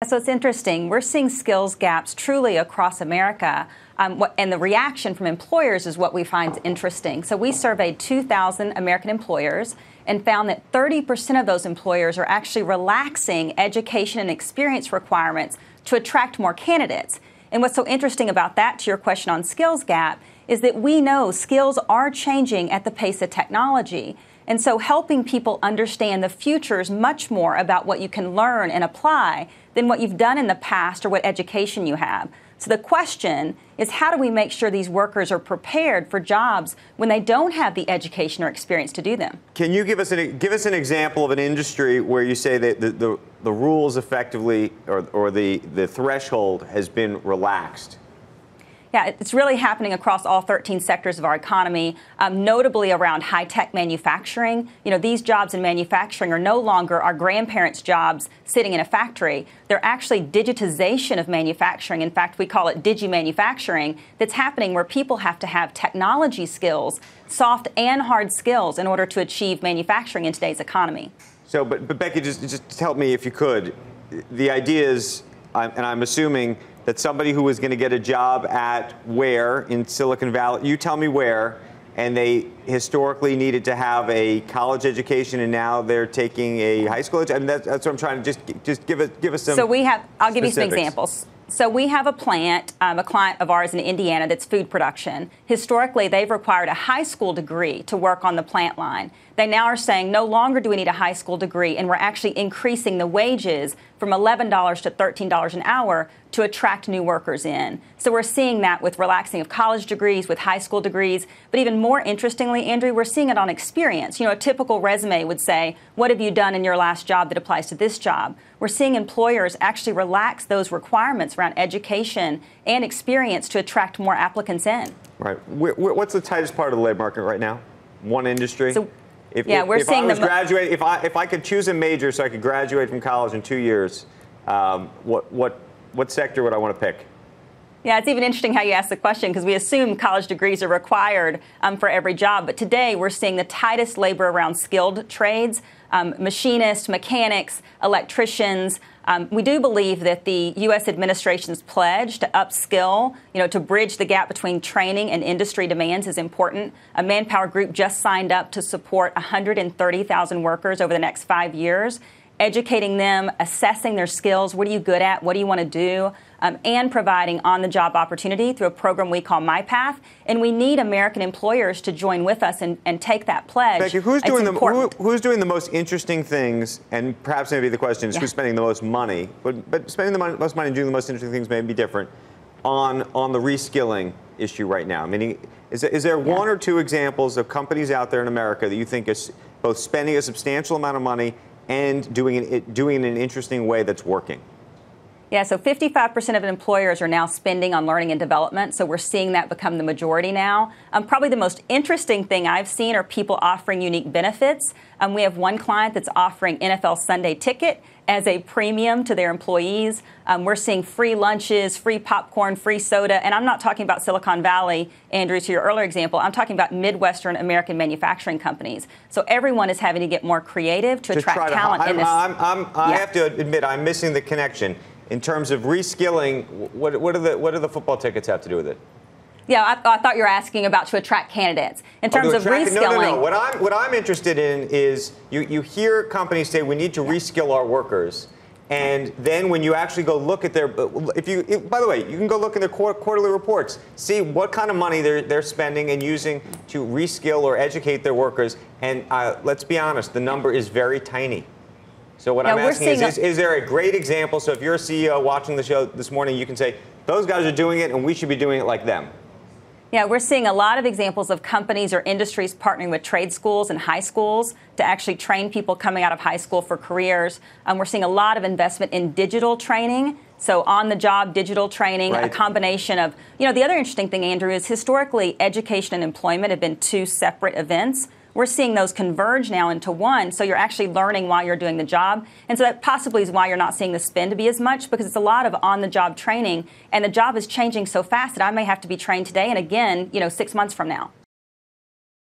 So it's interesting. We're seeing skills gaps truly across America. And the reaction from employers is what we find interesting. So we surveyed 2,000 American employers and found that 30% of those employers are actually relaxing education and experience requirements to attract more candidates. And what's so interesting about that, to your question on skills gap, is that we know skills are changing at the pace of technology. And so helping people understand the future is much more about what you can learn and apply than what you've done in the past or what education you have. So the question is, how do we make sure these workers are prepared for jobs when they don't have the education or experience to do them? Can you give us an example of an industry where you say that the rules effectively or the threshold has been relaxed? Yeah, it's really happening across all 13 sectors of our economy, notably around high-tech manufacturing. You know, these jobs in manufacturing are no longer our grandparents' jobs sitting in a factory. They're actually digitization of manufacturing. In fact, we call it digi-manufacturing. That's happening where people have to have technology skills, soft and hard skills, in order to achieve manufacturing in today's economy. So, but Becky, just help me if you could. The idea is, and I'm assuming, that somebody who was going to get a job at where in Silicon Valley, you tell me where, and they historically needed to have a college education, and now they're taking a high school education. I mean, that's what I'm trying to just give us some. So I'll give you some specifics. examples. So we have a plant, a client of ours in Indiana that's food production. Historically, they've required a high school degree to work on the plant line. They now are saying no longer do we need a high school degree, and we're actually increasing the wages from $11 to $13 an hour to attract new workers in. So we're seeing that with relaxing of college degrees, with high school degrees. But even more interestingly, Andrew, we're seeing it on experience. You know, a typical resume would say, what have you done in your last job that applies to this job? We're seeing employers actually relax those requirements around education and experience to attract more applicants in. Right. What's the tightest part of the labor market right now? One industry? If I could choose a major so I could graduate from college in 2 years, what sector would I want to pick? Yeah, it's even interesting how you ask the question, because we assume college degrees are required for every job. But today we're seeing the tightest labor around skilled trades, machinists, mechanics, electricians. We do believe that the U.S. administration's pledge to upskill, to bridge the gap between training and industry demands is important. ManpowerGroup just signed up to support 130,000 workers over the next 5 years, educating them, assessing their skills. What are you good at? What do you want to do? And providing on-the-job opportunity through a program we call My Path. And we need American employers to join with us and take that pledge. Becky, who's doing the most interesting things? And perhaps maybe the question is who's spending the most money? But spending the most money and doing the most interesting things may be different on the reskilling issue right now. Meaning, is there one or two examples of companies out there in America that you think is both spending a substantial amount of money and doing it in an interesting way that's working? Yeah, so 55% of employers are now spending on learning and development, so we're seeing that become the majority now. Probably the most interesting thing I've seen are people offering unique benefits. We have one client that's offering NFL Sunday Ticket as a premium to their employees. We're seeing free lunches, free popcorn, free soda, and I'm not talking about Silicon Valley, Andrew, to your earlier example. I'm talking about Midwestern American manufacturing companies. So everyone is having to get more creative to attract talent in this. I have to admit, I'm missing the connection. In terms of reskilling, what do the football tickets have to do with it? Yeah, I thought you were asking about to attract candidates. In terms of reskilling. No. What I'm interested in is you hear companies say we need to reskill our workers, and then when you actually go look at their, by the way, you can go look in their quarterly reports, see what kind of money they're spending and using to reskill or educate their workers, and let's be honest, the number is very tiny. So what I'm asking is there a great example? So if you're a CEO watching the show this morning, you can say, those guys are doing it and we should be doing it like them. Yeah, we're seeing a lot of examples of companies or industries partnering with trade schools and high schools to actually train people coming out of high school for careers. We're seeing a lot of investment in digital training. So on-the-job digital training, a combination of, the other interesting thing, Andrew, is historically education and employment have been two separate events. We're seeing those converge now into one, so you're actually learning while you're doing the job. And so that possibly is why you're not seeing the spend to be as much, because it's a lot of on-the-job training, and the job is changing so fast that I may have to be trained today and again, 6 months from now.